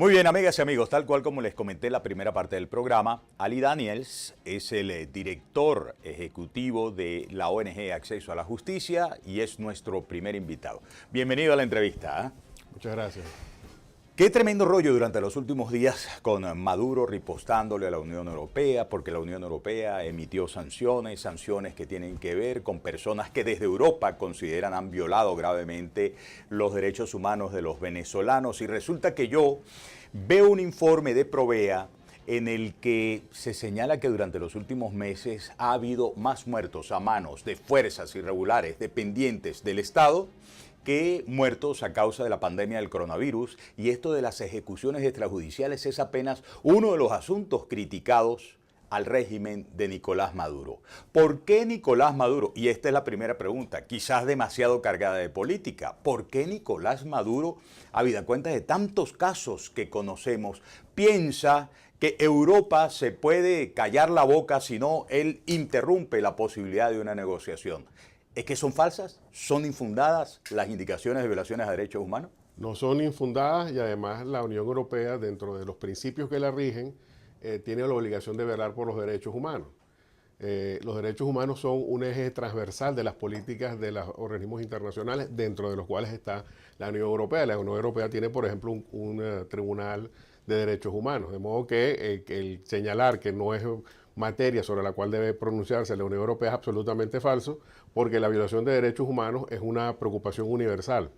Muy bien, amigas y amigos, tal cual como les comenté en la primera parte del programa, Ali Daniels es el director ejecutivo de la ONG Acceso a la Justicia y es nuestro primer invitado. Bienvenido a la entrevista. Muchas gracias. Qué tremendo rollo durante los últimos días con Maduro ripostándole a la Unión Europea, porque la Unión Europea emitió sanciones que tienen que ver con personas que desde Europa consideran han violado gravemente los derechos humanos de los venezolanos. Y resulta que yo veo un informe de Provea en el que se señala que durante los últimos meses ha habido más muertos a manos de fuerzas irregulares dependientes del Estado que muertos a causa de la pandemia del coronavirus, y esto de las ejecuciones extrajudiciales es apenas uno de los asuntos criticados al régimen de Nicolás Maduro. ¿Por qué Nicolás Maduro? Y esta es la primera pregunta, quizás demasiado cargada de política. ¿Por qué Nicolás Maduro, habida cuenta de tantos casos que conocemos, piensa que Europa se puede callar la boca si no él interrumpe la posibilidad de una negociación? ¿Es que son falsas? ¿Son infundadas las indicaciones de violaciones a derechos humanos? No son infundadas y además la Unión Europea, dentro de los principios que la rigen, tiene la obligación de velar por los derechos humanos. Los derechos humanos son un eje transversal de las políticas de los organismos internacionales, dentro de los cuales está la Unión Europea. La Unión Europea tiene, por ejemplo, un tribunal de derechos humanos, de modo que el señalar que no es materia sobre la cual debe pronunciarse la Unión Europea es absolutamente falso, porque la violación de derechos humanos es una preocupación universal.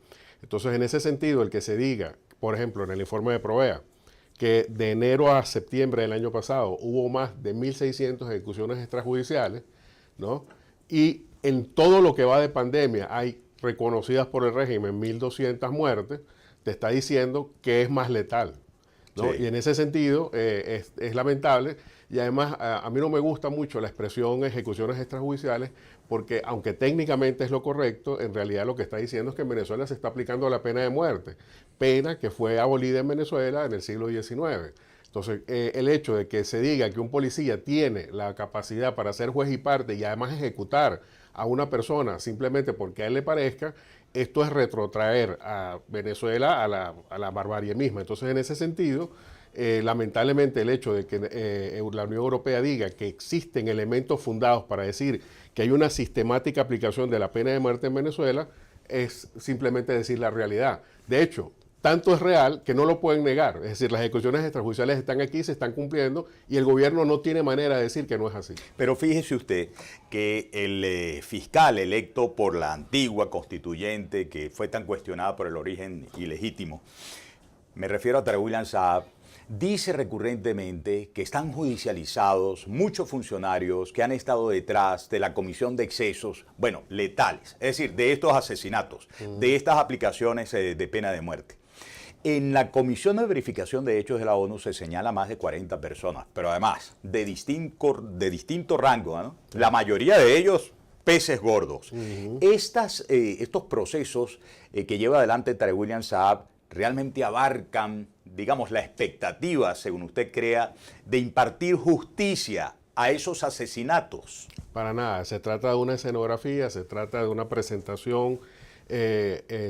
Entonces, en ese sentido, el que se diga, por ejemplo, en el informe de Provea, que de enero a septiembre del año pasado hubo más de 1.600 ejecuciones extrajudiciales, ¿no? Y en todo lo que va de pandemia hay reconocidas por el régimen 1.200 muertes, te está diciendo que es más letal, ¿no? Sí. Y en ese sentido es lamentable, y además a mí no me gusta mucho la expresión ejecuciones extrajudiciales, porque aunque técnicamente es lo correcto, en realidad lo que está diciendo es que en Venezuela se está aplicando la pena de muerte, pena que fue abolida en Venezuela en el siglo XIX. Entonces, el hecho de que se diga que un policía tiene la capacidad para ser juez y parte y además ejecutar a una persona simplemente porque a él le parezca, esto es retrotraer a Venezuela a la barbarie misma. Entonces, en ese sentido, lamentablemente el hecho de que la Unión Europea diga que existen elementos fundados para decir que hay una sistemática aplicación de la pena de muerte en Venezuela es simplemente decir la realidad. De hecho, tanto es real que no lo pueden negar. Es decir, las ejecuciones extrajudiciales están aquí, se están cumpliendo y el gobierno no tiene manera de decir que no es así. Pero fíjese usted que el fiscal electo por la antigua constituyente, que fue tan cuestionada por el origen ilegítimo, me refiero a Tarek William Saab, dice recurrentemente que están judicializados muchos funcionarios que han estado detrás de la comisión de excesos, bueno, letales, es decir, de estos asesinatos, de estas aplicaciones de pena de muerte. En la Comisión de Verificación de Hechos de la ONU se señala más de 40 personas, pero además de distinto rango, ¿no? La mayoría de ellos peces gordos. Estos procesos que lleva adelante Tarek William Saab realmente abarcan, digamos, la expectativa, según usted crea, de impartir justicia a esos asesinatos. Para nada, se trata de una escenografía, se trata de una presentación,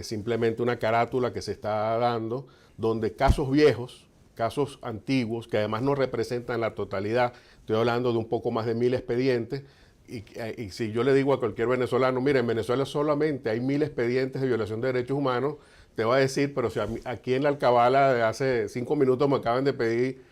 simplemente una carátula que se está dando, donde casos viejos, casos antiguos, que además no representan la totalidad, estoy hablando de un poco más de 1.000 expedientes, y si yo le digo a cualquier venezolano, mira, en Venezuela solamente hay 1.000 expedientes de violación de derechos humanos, te va a decir, pero si aquí en la Alcabala de hace 5 minutos me acaban de pedir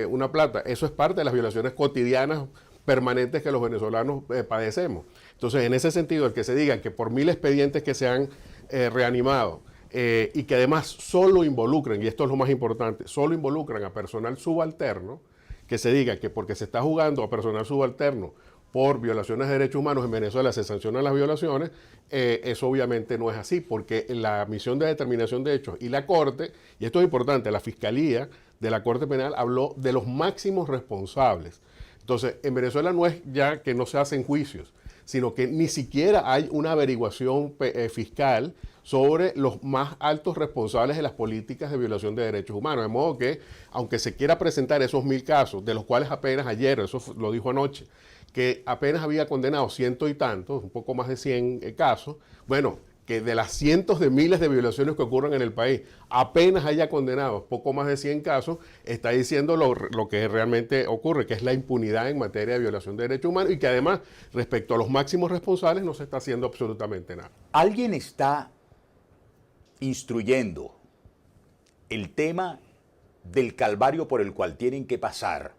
una plata, eso es parte de las violaciones cotidianas permanentes que los venezolanos padecemos. Entonces, en ese sentido, el que se diga que por 1.000 expedientes que se han reanimado y que además solo involucran, y esto es lo más importante, solo involucran a personal subalterno, que se diga que porque se está jugando a personal subalterno por violaciones de derechos humanos en Venezuela se sancionan las violaciones, eso obviamente no es así, porque la misión de determinación de hechos y la Corte, y esto es importante, la Fiscalía de la Corte Penal habló de los máximos responsables. Entonces, en Venezuela no es ya que no se hacen juicios, sino que ni siquiera hay una averiguación fiscal sobre los más altos responsables de las políticas de violación de derechos humanos. De modo que, aunque se quiera presentar esos 1.000 casos, de los cuales apenas ayer, eso lo dijo anoche, que apenas había condenado 100 y tantos, un poco más de 100 casos, bueno, que de las cientos de miles de violaciones que ocurren en el país, apenas haya condenado poco más de 100 casos, está diciendo lo que realmente ocurre, que es la impunidad en materia de violación de derechos humanos y que además, respecto a los máximos responsables, no se está haciendo absolutamente nada. ¿Alguien está instruyendo el tema del calvario por el cual tienen que pasar,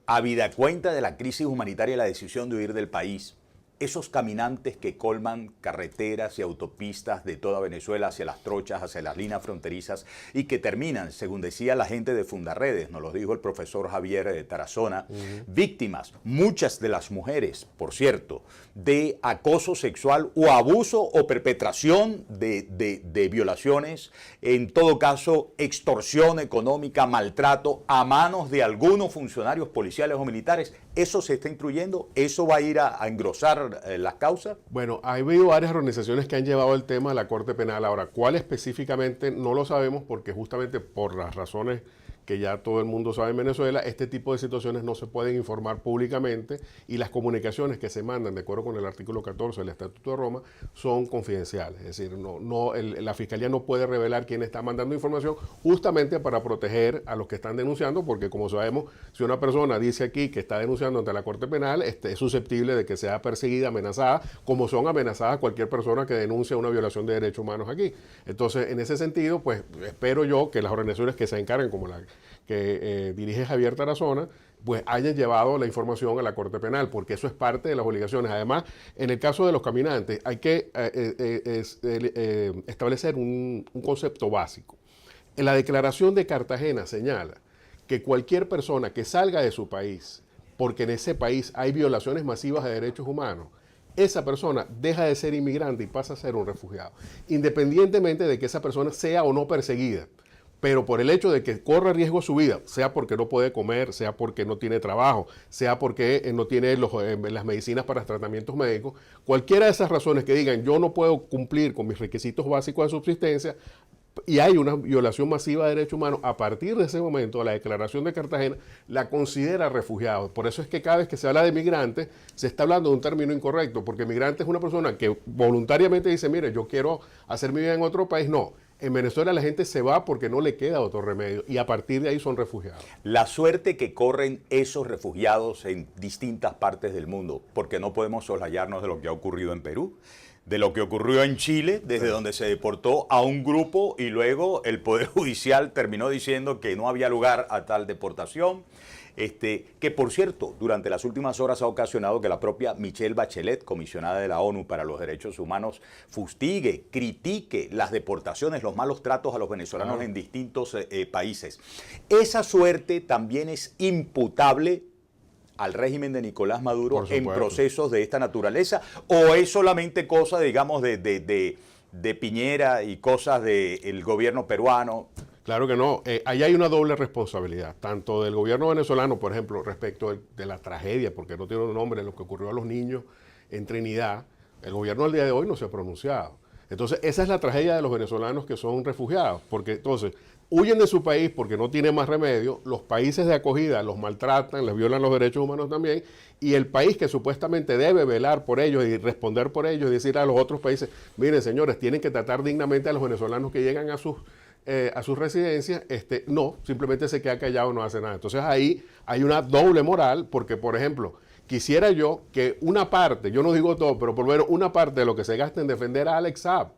habida cuenta de la crisis humanitaria y la decisión de huir del país, esos caminantes que colman carreteras y autopistas de toda Venezuela hacia las trochas, hacia las líneas fronterizas y que terminan, según decía la gente de Fundarredes, nos lo dijo el profesor Javier de Tarazona, víctimas, muchas de las mujeres, por cierto, de acoso sexual o abuso o perpetración de violaciones, en todo caso extorsión económica, maltrato a manos de algunos funcionarios policiales o militares? ¿Eso se está instruyendo? ¿Eso va a ir a engrosar las causas? Bueno, ha habido varias organizaciones que han llevado el tema a la Corte Penal. Ahora, ¿cuál específicamente? No lo sabemos porque justamente por las razones que ya todo el mundo sabe en Venezuela, este tipo de situaciones no se pueden informar públicamente y las comunicaciones que se mandan, de acuerdo con el artículo 14 del Estatuto de Roma, son confidenciales. Es decir, la Fiscalía no puede revelar quién está mandando información justamente para proteger a los que están denunciando, porque como sabemos, si una persona dice aquí que está denunciando ante la Corte Penal, es susceptible de que sea perseguida, amenazada, como son amenazadas cualquier persona que denuncia una violación de derechos humanos aquí. Entonces, en ese sentido, pues espero yo que las organizaciones que se encarguen, como la que dirige Javier Tarazona, pues hayan llevado la información a la Corte Penal, porque eso es parte de las obligaciones. Además, en el caso de los caminantes, hay que establecer un concepto básico. En la Declaración de Cartagena señala que cualquier persona que salga de su país, porque en ese país hay violaciones masivas de derechos humanos, esa persona deja de ser inmigrante y pasa a ser un refugiado, independientemente de que esa persona sea o no perseguida. Pero por el hecho de que corra riesgo su vida, sea porque no puede comer, sea porque no tiene trabajo, sea porque no tiene las medicinas para tratamientos médicos, cualquiera de esas razones que digan yo no puedo cumplir con mis requisitos básicos de subsistencia y hay una violación masiva de derechos humanos, a partir de ese momento la Declaración de Cartagena la considera refugiado. Por eso es que cada vez que se habla de migrante se está hablando de un término incorrecto, porque migrante es una persona que voluntariamente dice, mire, yo quiero hacer mi vida en otro país. No. En Venezuela la gente se va porque no le queda otro remedio y a partir de ahí son refugiados. La suerte que corren esos refugiados en distintas partes del mundo, porque no podemos soslayarnos de lo que ha ocurrido en Perú, de lo que ocurrió en Chile, desde donde se deportó a un grupo y luego el Poder Judicial terminó diciendo que no había lugar a tal deportación. Que por cierto, durante las últimas horas ha ocasionado que la propia Michelle Bachelet, comisionada de la ONU para los Derechos Humanos, fustigue, critique las deportaciones, los malos tratos a los venezolanos en distintos países. Esa suerte también es imputable al régimen de Nicolás Maduro en procesos de esta naturaleza, o es solamente cosa, digamos, de Piñera y cosas del gobierno peruano. Claro que no. Ahí hay una doble responsabilidad, tanto del gobierno venezolano, por ejemplo, respecto de la tragedia, porque no tiene un nombre, lo que ocurrió a los niños en Trinidad. El gobierno al día de hoy no se ha pronunciado. Entonces, esa es la tragedia de los venezolanos que son refugiados, porque entonces huyen de su país porque no tienen más remedio, los países de acogida los maltratan, les violan los derechos humanos también, y el país que supuestamente debe velar por ellos y responder por ellos y decir a los otros países, miren señores, tienen que tratar dignamente a los venezolanos que llegan a sus residencias, no, simplemente se queda callado y no hace nada. Entonces ahí hay una doble moral, porque por ejemplo, quisiera yo que una parte, yo no digo todo, pero por lo menos una parte de lo que se gasta en defender a Alex Saab,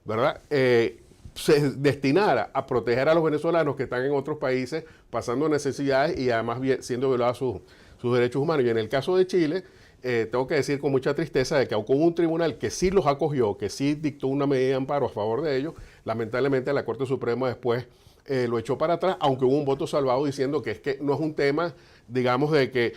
¿verdad? Se destinara a proteger a los venezolanos que están en otros países pasando necesidades y además siendo violados sus derechos humanos. Y en el caso de Chile, tengo que decir con mucha tristeza de que hubo un tribunal que sí los acogió, que sí dictó una medida de amparo a favor de ellos. Lamentablemente la Corte Suprema después lo echó para atrás, aunque hubo un voto salvado diciendo que es que no es un tema, digamos, de que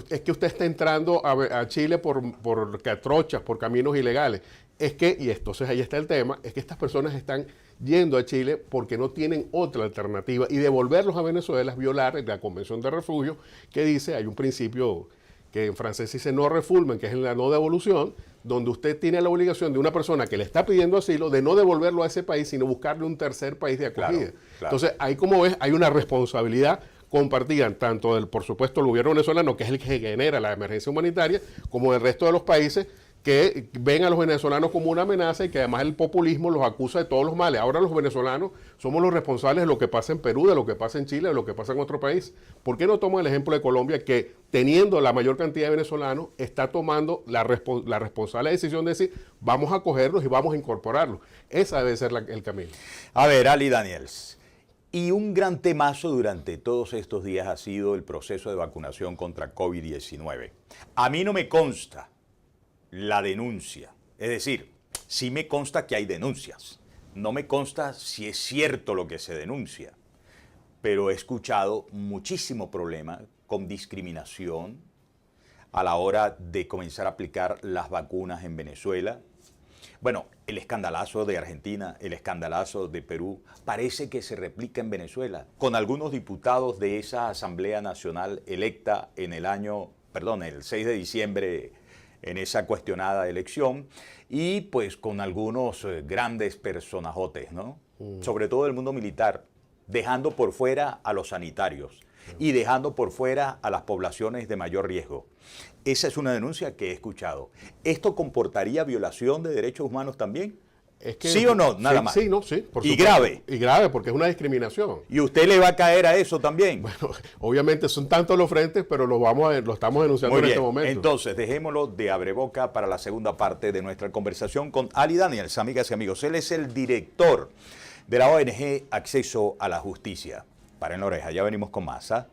es que usted está entrando a Chile por trochas, por caminos ilegales. Es que, y entonces ahí está el tema, es que estas personas están yendo a Chile porque no tienen otra alternativa y devolverlos a Venezuela es violar la Convención de Refugio, que dice, hay un principio que en francés dice no refoulement, que es la no devolución, donde usted tiene la obligación de una persona que le está pidiendo asilo de no devolverlo a ese país, sino buscarle un tercer país de acogida. Claro. Entonces, ahí como ves, hay una responsabilidad compartida tanto del, por supuesto, el gobierno venezolano, que es el que genera la emergencia humanitaria, como del resto de los países que ven a los venezolanos como una amenaza y que además el populismo los acusa de todos los males. Ahora los venezolanos somos los responsables de lo que pasa en Perú, de lo que pasa en Chile, de lo que pasa en otro país. ¿Por qué no toman el ejemplo de Colombia, que teniendo la mayor cantidad de venezolanos, está tomando la responsable decisión de decir, vamos a acogerlos y vamos a incorporarlos? Esa debe ser el camino. A ver, Ali Daniels. Y un gran temazo durante todos estos días ha sido el proceso de vacunación contra COVID-19. A mí no me consta la denuncia. Es decir, sí me consta que hay denuncias. No me consta si es cierto lo que se denuncia. Pero he escuchado muchísimo problema con discriminación a la hora de comenzar a aplicar las vacunas en Venezuela. Bueno, el escandalazo de Argentina, el escandalazo de Perú, parece que se replica en Venezuela, con algunos diputados de esa Asamblea Nacional electa en el 6 de diciembre, en esa cuestionada elección, y pues con algunos grandes personajotes, ¿no? Sobre todo el mundo militar, dejando por fuera a los sanitarios y dejando por fuera a las poblaciones de mayor riesgo. Esa es una denuncia que he escuchado. ¿Esto comportaría violación de derechos humanos también? ¿Sí o no? Nada más. Sí, no, sí. Por supuesto. Grave. Y grave, porque es una discriminación. ¿Y usted le va a caer a eso también? Bueno, obviamente son tantos los frentes, pero lo estamos denunciando en este momento. Entonces, dejémoslo de abreboca para la segunda parte de nuestra conversación con Ali Daniels, amigas y amigos. Él es el director de la ONG Acceso a la Justicia. Paren la oreja, ya venimos con más, ¿ah?